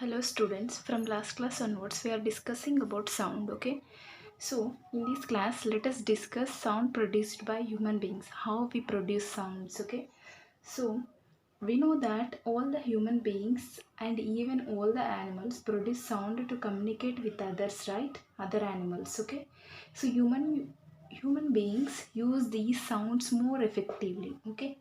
Hello students, from last class onwards we are discussing about sound. Okay, so in this class let us discuss sound produced by human beings, how we produce sounds. Okay, so we know that all the human beings and even all the animals produce sound to communicate with others, right? Other animals. Okay, so human beings use these sounds more effectively. Okay,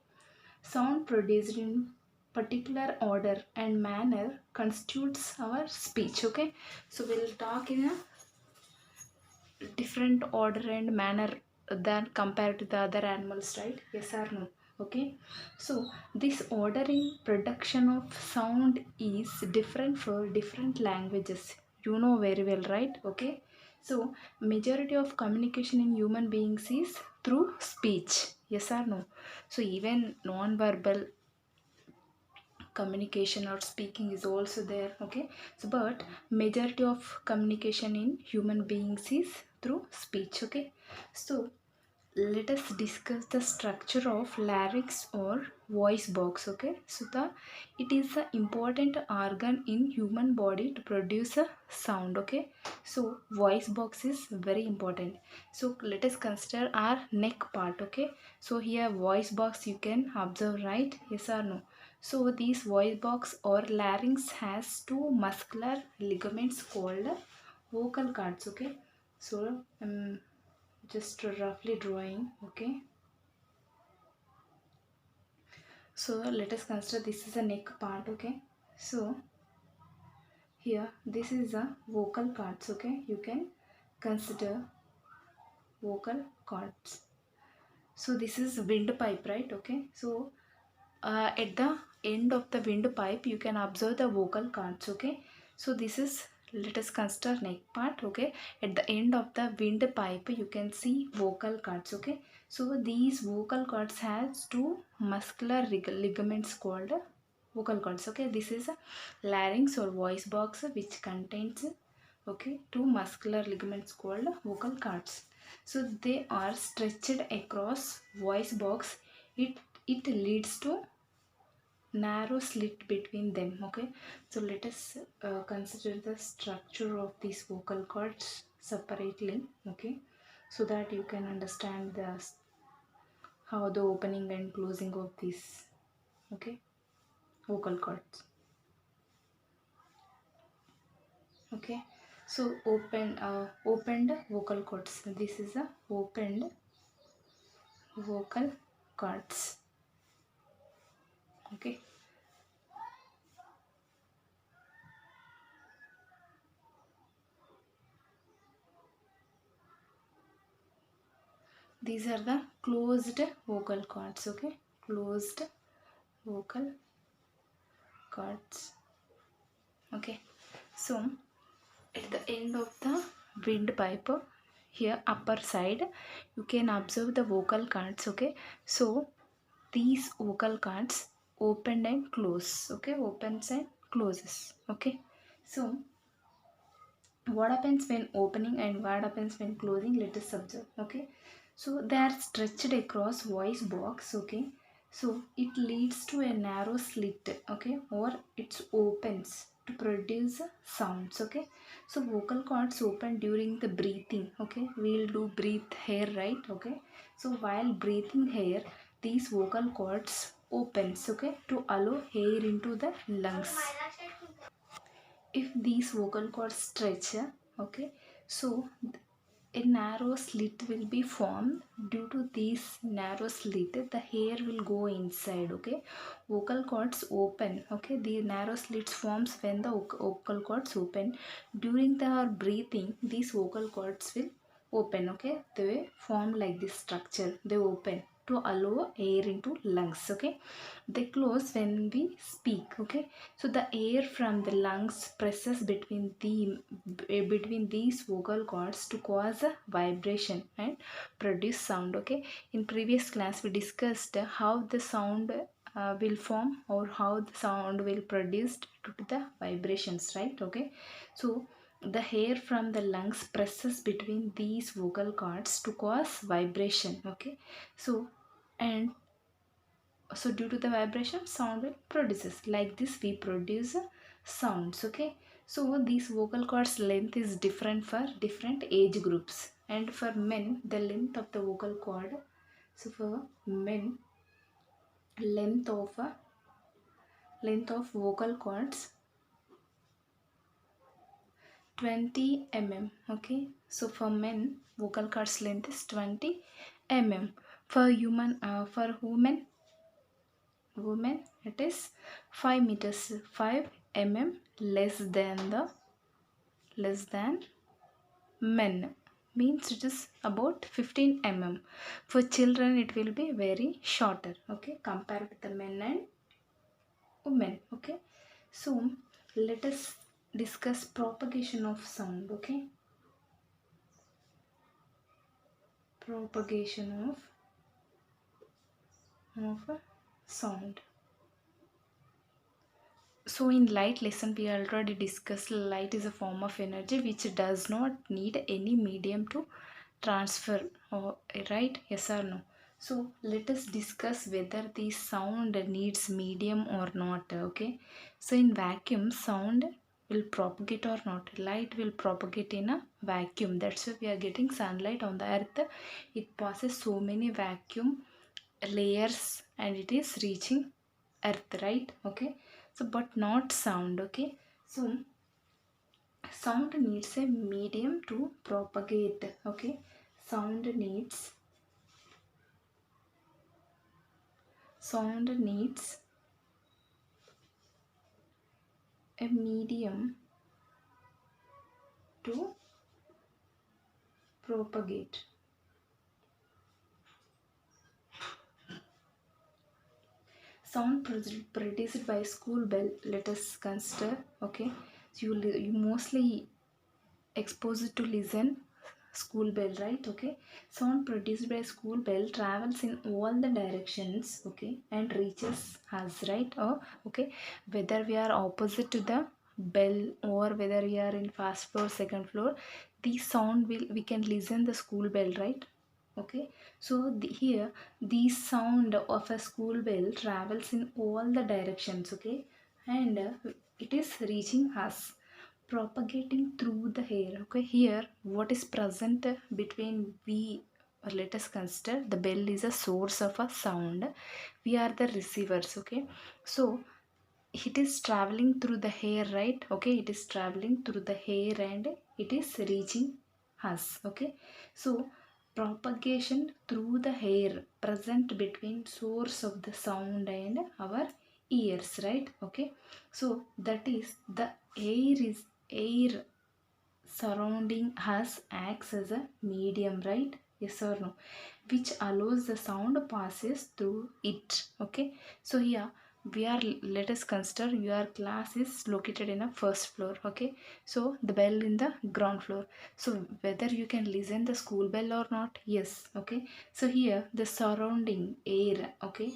sound produced in particular order and manner constitutes our speech. Okay, so we'll talk in a different order and manner than compared to the other animals, right? Yes or no? Okay, so this order in production of sound is different for different languages. You know very well, right? Okay, so majority of communication in human beings is through speech. Yes or no? So even non-verbal communication or speaking is also there. Okay, so but majority of communication in human beings is through speech. Okay, so let us discuss the structure of larynx or voice box. Okay, so it is an important organ in human body to produce a sound. Okay, so voice box is very important. So let us consider our neck part. Okay, so here voice box you can observe, right? Yes or no? So this voice box or larynx has two muscular ligaments called vocal cords. Okay, so just roughly drawing. Okay, so let us consider this is a neck part. Okay, so here this is a vocal cords. Okay, you can consider vocal cords. So this is windpipe, right? Okay, so at the end of the windpipe you can observe the vocal cords. Okay, so this is, let us consider neck part. Okay, at the end of the windpipe you can see vocal cords. Okay, so these vocal cords has two muscular ligaments called vocal cords. Okay, this is a larynx or voice box which contains, okay, two muscular ligaments called vocal cords. So they are stretched across voice box. It leads to narrow slit between them. Okay, so let us consider the structure of these vocal cords separately. Okay, so that you can understand the how the opening and closing of these, okay, vocal cords. Okay, so opened vocal cords, this is a opened vocal cords. Okay, these are the closed vocal cords. Okay, closed vocal cords. Okay, so at the end of the windpipe, here upper side, you can observe the vocal cords. Okay, so these vocal cords open and close. Okay, opens and closes. Okay, so what happens when opening and what happens when closing, let us observe. Okay, so they are stretched across voice box. Okay, so it leads to a narrow slit. Okay, or it opens to produce sounds. Okay, so vocal cords open during the breathing. Okay, we'll do breathe here, right? Okay, so while breathing here, these vocal cords opens, okay, to allow air into the lungs. If these vocal cords stretch, okay, so a narrow slit will be formed. Due to this narrow slit, the hair will go inside. Okay, vocal cords open. Okay, the narrow slits forms when the vocal cords open. During the breathing, these vocal cords will open. Okay, they form like this structure, they open to allow air into lungs. Okay, they close when we speak. Okay, so the air from the lungs presses between these vocal cords to cause a vibration and produce sound. Okay, in previous class we discussed how the sound will form or how the sound will produced due to the vibrations, right? Okay, so the hair from the lungs presses between these vocal cords to cause vibration. Okay, so and due to the vibration sound will produces like this. We produce sounds. Okay, so these vocal cords length is different for different age groups. And for men, the length of the vocal cord, so for men, length of vocal cords 20 mm. Okay, so for men, vocal cords length is 20 mm. For women it is 5 meters, 5 mm less than men, means it is about 15 mm. For children it will be very shorter, okay, compared with the men and women. Okay, so let us discuss propagation of sound. Okay, propagation of sound. So in light lesson we already discussed light is a form of energy which does not need any medium to transfer, or right, yes or no. So let us discuss whether the sound needs medium or not. Okay, so in vacuum sound will propagate or not. Light will propagate in a vacuum. That's why we are getting sunlight on the earth. It passes so many vacuum layers and it is reaching earth, right? Okay, so but not sound. Okay, so sound needs a medium to propagate. Okay, sound needs a medium to propagate. Sound produced by school bell, let us consider. Okay, so you mostly exposed to listen school bell, right? Okay, sound produced by school bell travels in all the directions, okay, and reaches us, right? Or okay, whether we are opposite to the bell or whether we are in first floor, second floor, the sound will, we can listen the school bell, right? Okay, so here the sound of a school bell travels in all the directions, okay, and it is reaching us, propagating through the air. Okay, here what is present between we, or let us consider the bell is a source of a sound, we are the receivers. Okay, so it is traveling through the hair, right? Okay, it is traveling through the hair and it is reaching us. Okay, so propagation through the hair present between source of the sound and our ears, right? Okay, so that is the air surrounding us acts as a medium, right? Yes or no, which allows the sound passes through it. Okay, so here we are, let us consider your class is located in a first floor. Okay, so the bell in the ground floor, so whether you can listen the school bell or not, yes. Okay, so here the surrounding air, okay,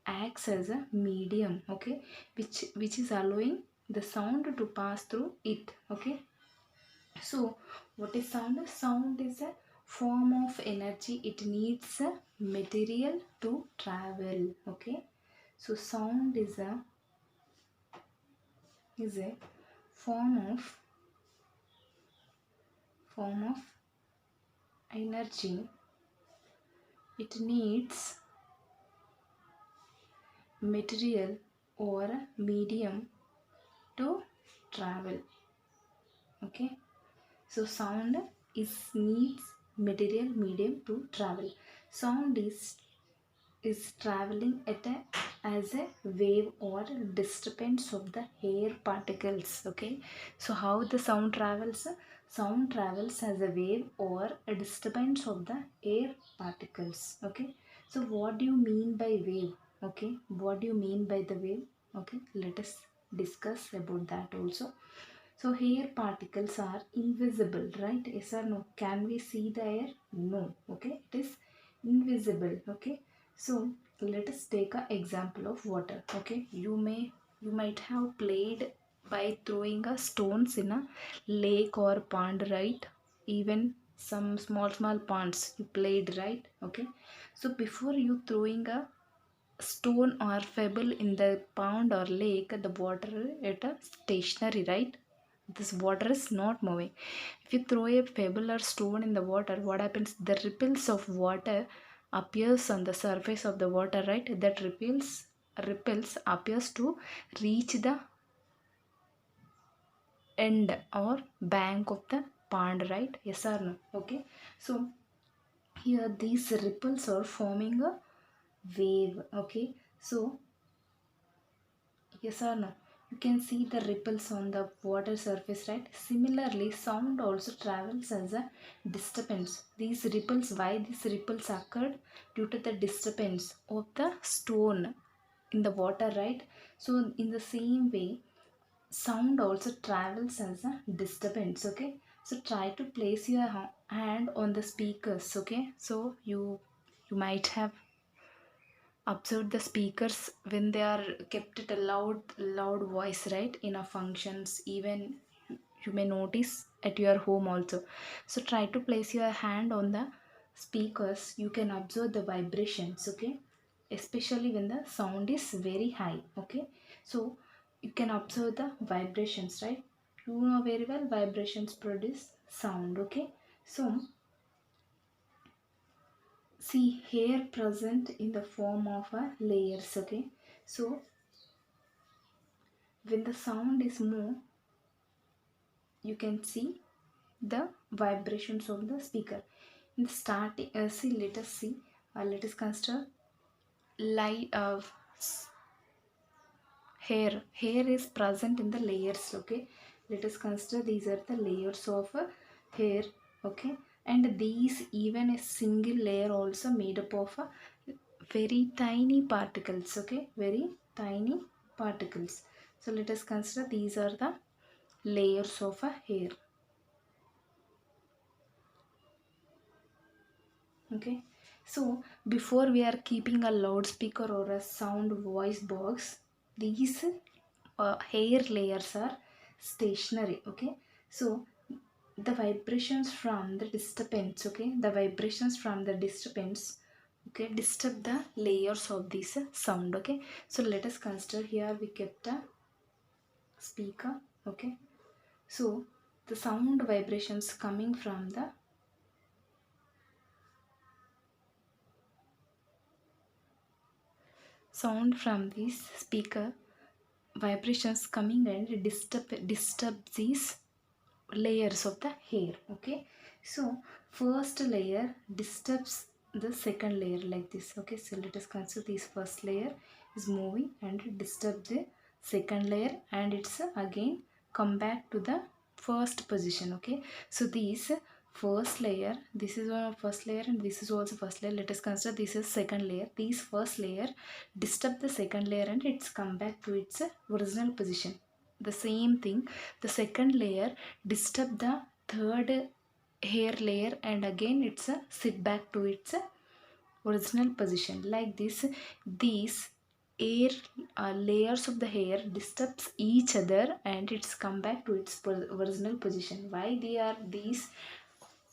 acts as a medium, okay, which is allowing the sound to pass through it. Okay, so what is sound? Sound is a form of energy. It needs a material to travel. Okay, so sound is a form of energy. It needs material or medium to travel. Okay, so sound is needs material medium to travel. Sound is traveling at a as a wave or disturbance of the air particles. Okay, so how the sound travels? Sound travels as a wave or a disturbance of the air particles. Okay, so what do you mean by wave? Okay, what do you mean by the wave? Okay, let us discuss about that also. So air particles are invisible, right? Yes or no? Can we see the air? No. Okay, it is invisible. Okay, so let us take an example of water. Okay, you might have played by throwing a stones in a lake or pond, right? Even some small ponds you played, right? Okay, so before you throwing a stone or pebble in the pond or lake, the water it is stationary, right? This water is not moving. If you throw a pebble or stone in the water, what happens? The ripples of water appears on the surface of the water, right? That ripples appears to reach the end or bank of the pond, right? Yes or no? Okay, so here these ripples are forming a wave. Okay, so yes or no? You can see the ripples on the water surface, right? Similarly, sound also travels as a disturbance. These ripples, why these ripples occurred? Due to the disturbance of the stone in the water, right? So, in the same way, sound also travels as a disturbance. Okay, so try to place your hand on the speakers. Okay, so you might have observe the speakers when they are kept at a loud voice, right? In a functions, even you may notice at your home also. So try to place your hand on the speakers, you can observe the vibrations. Okay, especially when the sound is very high. Okay, so you can observe the vibrations, right? You know very well vibrations produce sound. Okay, so see hair present in the form of a layers. Okay, so when the sound is moved, you can see the vibrations of the speaker. In the starting, see, let us see, let us consider light of hair is present in the layers. Okay, let us consider these are the layers of hair. Okay, and these even a single layer also made up of very tiny particles. Okay, very tiny particles. So let us consider these are the layers of a hair. Okay, so before we are keeping a loudspeaker or a sound voice box, these hair layers are stationary. Okay, so the vibrations from the disturbance, okay, the vibrations from the disturbance, okay, disturb the layers of this sound. Okay, so let us consider here we kept a speaker. Okay, so the sound vibrations coming from the sound from this speaker, vibrations coming and disturb these layers of the hair. Okay, so first layer disturbs the second layer like this. Okay, so let us consider this first layer is moving and it disturbs the second layer, and it's again come back to the first position. Okay, so these first layer, this is one first layer and this is also first layer. Let us consider this is second layer. These first layer disturb the second layer and it's come back to its original position. The same thing, the second layer disturb the third hair layer and again it's sit back to its original position. Like this, these air layers of the hair disturbs each other and it's come back to its original position. Why they are these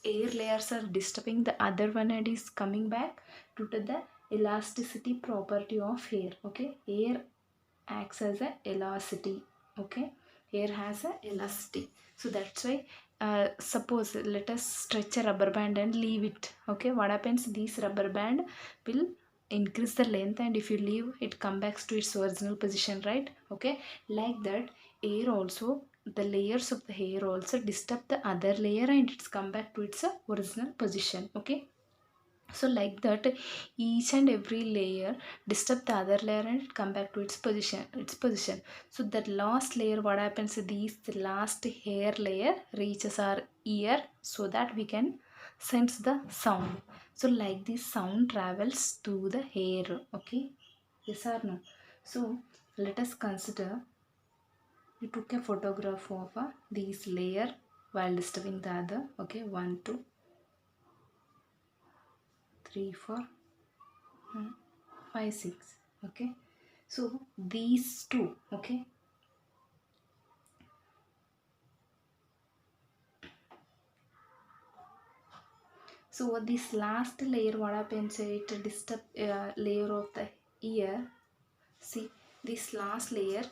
air layers are disturbing the other one and is coming back due to the elasticity property of hair. Okay, air acts as a elasticity. Okay, air has a elasticity, so that's why suppose let us stretch a rubber band and leave it. Okay, what happens? This rubber band will increase the length and if you leave it come back to its original position, right? Okay, like that air also, the layers of the hair also disturb the other layer and it's come back to its original position. Okay, so like that each and every layer disturb the other layer and it come back to its position. So that last layer, what happens, these the last hair layer reaches our ear so that we can sense the sound. So like this sound travels through the hair. Okay, yes or no? So let us consider you took a photograph of these layer while disturbing the other. Okay, 1 2 3 4 5 6. Okay, so these two. Okay, so this last layer, what happens, it disturb layer of the here, see, this last layer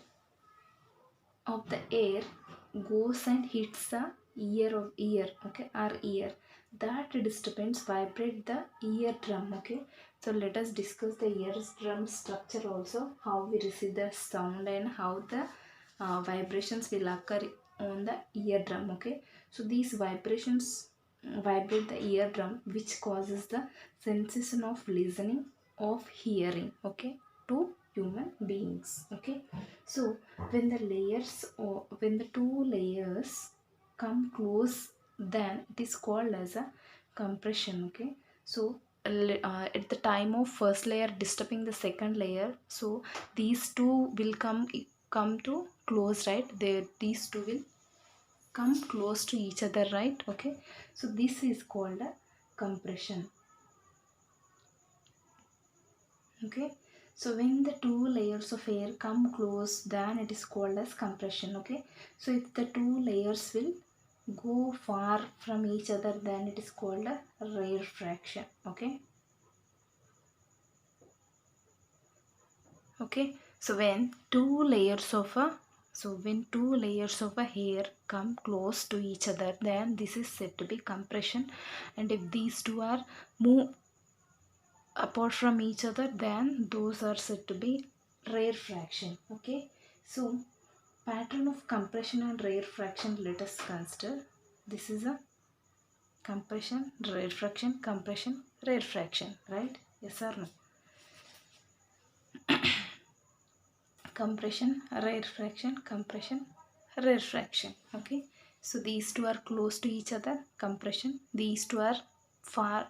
of the air goes and hits the ear, okay, our ear. That disturbance vibrate the eardrum, okay. So let us discuss the eardrum structure also, how we receive the sound and how the vibrations will occur on the eardrum, okay. So these vibrations vibrate the eardrum, which causes the sensation of listening, of hearing, okay, to human beings, okay. So when the layers, or when the two layers come close, then it is called as a compression, okay. So at the time of first layer disturbing the second layer, so these two will come to close, right. These two will come close to each other, right, okay. So this is called a compression, okay. So when the two layers of air come close, then it is called as compression, okay. So if the two layers will go far from each other, then it is called a rarefaction, okay. Okay, so when two layers of a hair come close to each other, then this is said to be compression. And if these two are move apart from each other, then those are said to be rarefaction, okay. So pattern of compression and rarefaction, let us consider. This is a compression, rarefaction, right? Yes or no? Compression, rarefaction, okay. So these two are close to each other, compression. These two are far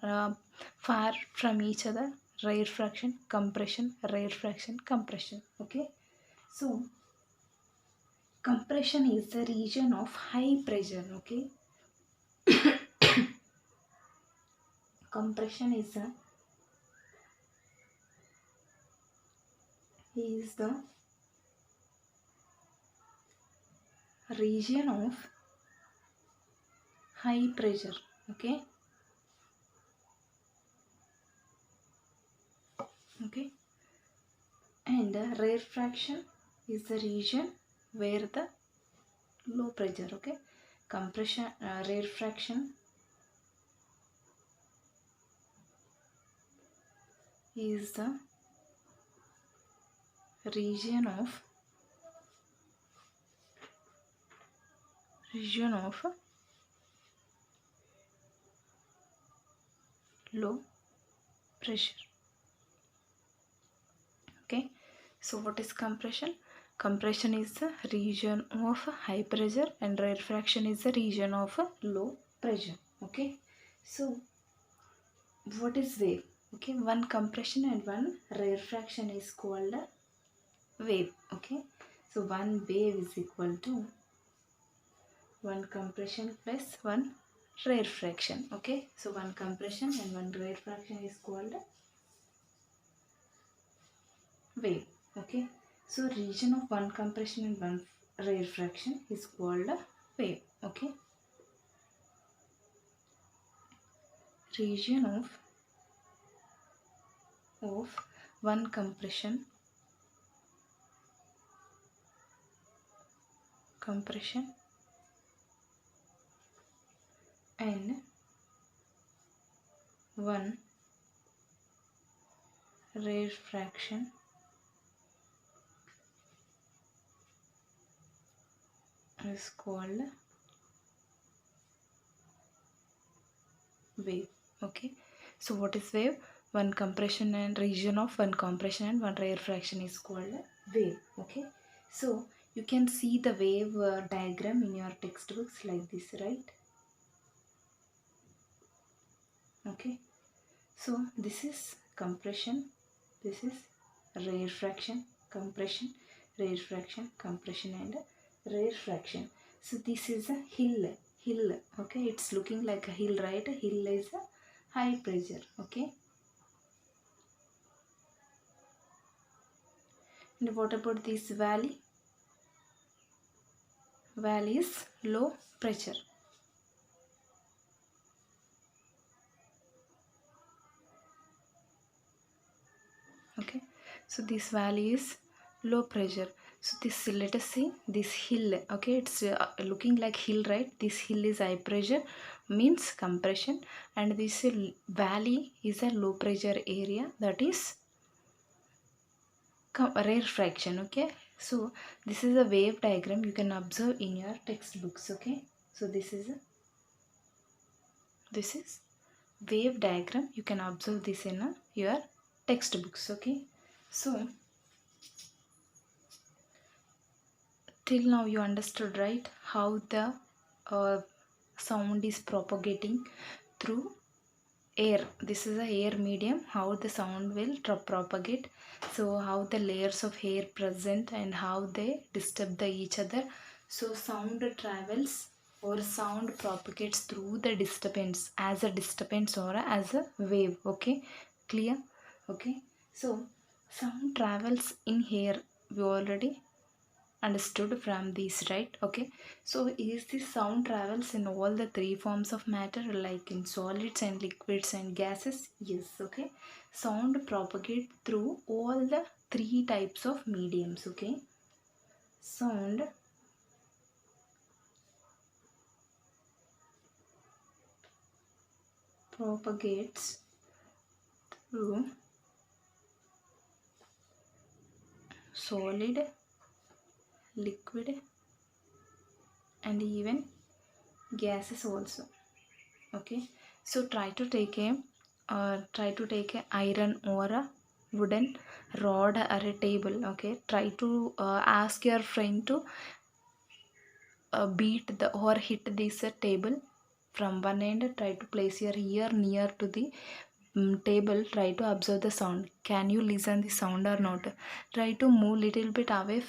from each other, rarefaction, compression, rarefaction, compression, okay. So compression is the region of high pressure, okay. Compression is the region of high pressure, okay. Okay, and rarefaction is the region where the low pressure, okay. Compression, rarefaction is the region of low pressure, okay. So what is compression? Compression is the region of high pressure, and rarefaction is the region of low pressure, okay. So what is wave? Okay, one compression and one rarefaction is called a wave, okay. So one wave is equal to one compression plus one rarefaction, okay. So one compression and one rarefaction is called wave, okay. So region of one compression and one rarefaction is called wave, okay. Region of one compression and one rarefaction is called wave, okay. So what is wave? One compression and region of one compression and one rarefaction is called wave, okay. So you can see the wave diagram in your textbooks like this, right? Okay, so this is compression, this is rarefaction, compression, rarefaction, compression, and rarefaction. So this is a hill, okay. It's looking like a hill, right? A hill is a high pressure, okay. And what about this valley? Valley is low pressure, okay. So this valley is low pressure. So this, let us see this hill. Okay, it's looking like hill, right? This hill is high pressure, means compression, and this valley is a low pressure area, that is rarefaction. Okay, so this is a wave diagram you can observe in your textbooks. Okay, so this is wave diagram, you can observe this in your textbooks. Okay, so till now you understood, right, how the uh, sound is propagating through air. This is a air medium, how the sound will propagate. So how the layers of air present and how they disturb each other. So sound travels or sound propagates through the disturbance, as a disturbance or as a wave. Okay, clear? Okay, so sound travels in air, we already understood from these, right? Okay, so is this sound travels in all the three forms of matter, like in solids and liquids and gases? Yes. Okay, sound propagate through all the three types of mediums. Okay, sound propagates through solid, liquid, and even gases also. Okay, so try to take a iron or a wooden rod or a table. Okay, try to ask your friend to beat the or hit this table from one end. Try to place your ear near to the table. Try to observe the sound. Can you listen the sound or not? Try to move little bit away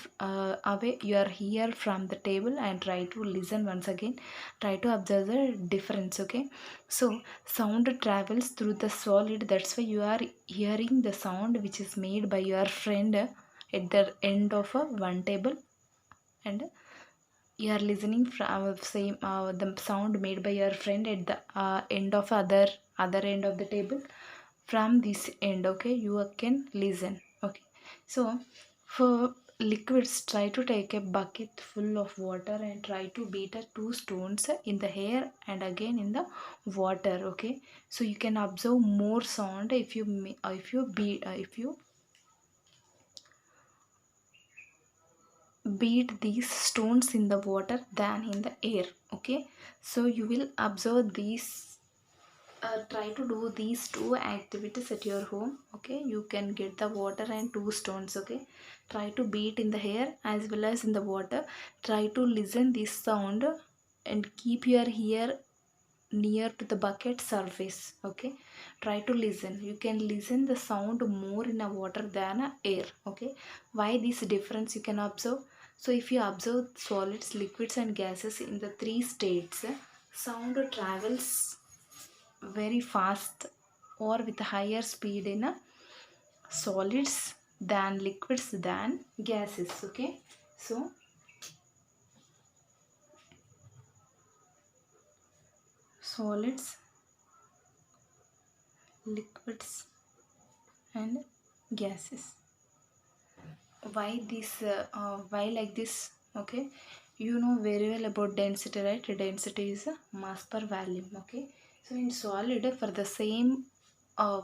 your ear from the table and try to listen once again. Try to observe the difference. Okay, so sound travels through the solid, that's why you are hearing the sound which is made by your friend at the end of one table, and you are listening from same the sound made by your friend at the end of other end of the table from this end. Okay, you can listen. Okay, so for liquids, try to take a bucket full of water and try to beat two stones in the air and again in the water. Okay, so you can observe more sound if you beat these stones in the water than in the air. Okay, so you will observe these, try to do these two activities at your home. Okay, you can get the water and two stones. Okay, try to beat in the air as well as in the water. Try to listen this sound and keep your ear near to the bucket surface. Okay, try to listen. You can listen the sound more in a water than a air. Okay, why this difference you can observe? So if you observe solids, liquids and gases in the three states, sound travels very fast or with higher speed in solids than liquids than gases. Okay, so solids, liquids and gases. Why like this? Okay, you know very well about density, right? Density is mass per volume. Okay, so in solid, for the same uh,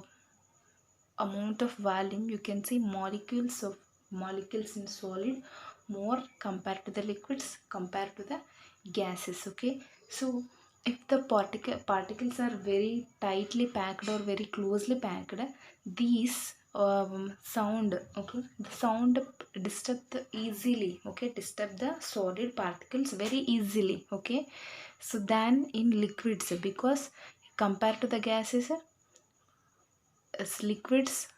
amount of volume, you can see molecules in solid more compared to the liquids compared to the gases. Okay, so if the particles are very tightly packed or very closely packed, these sound, okay, the sound disturb the solid particles very easily. Okay, so than in liquids, because compared to the gases, as liquids,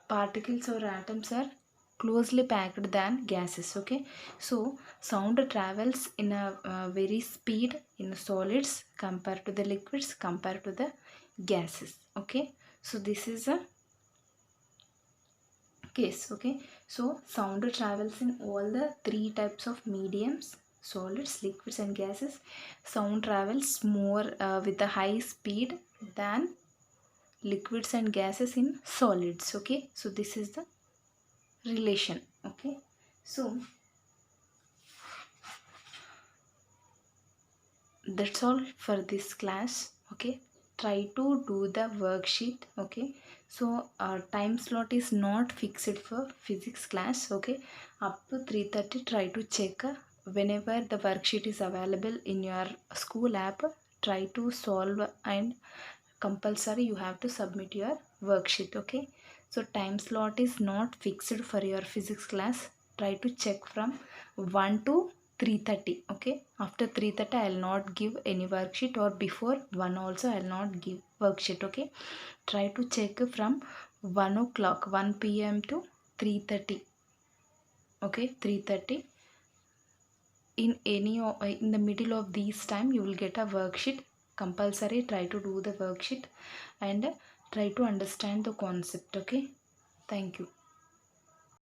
particles or atoms are closely packed than gases. Okay, so sound travels in a very speed in solids compared to the liquids compared to the gases. Okay, so this is a case. Okay, so sound travels in all the three types of mediums, solids, liquids and gases. Sound travels more with a high speed than liquids and gases in solids. Okay, so this is the relation. Okay, so that's all for this class. Okay, try to do the worksheet. Okay, so time slot is not fixed for physics class. Okay, up to 3:30 try to check whenever the worksheet is available in your school app. Try to solve, and compulsory you have to submit your worksheet. Okay, so time slot is not fixed for your physics class. Try to check from 1 to 3:30. Okay, after 3:30 I will not give any worksheet, or before 1 also I will not give worksheet. Okay, try to check from 1 o'clock 1 p.m. to 3:30. Okay, 3:30. In the middle of these time you will get a worksheet. Compulsory try to do the worksheet and try to understand the concept. Okay, thank you.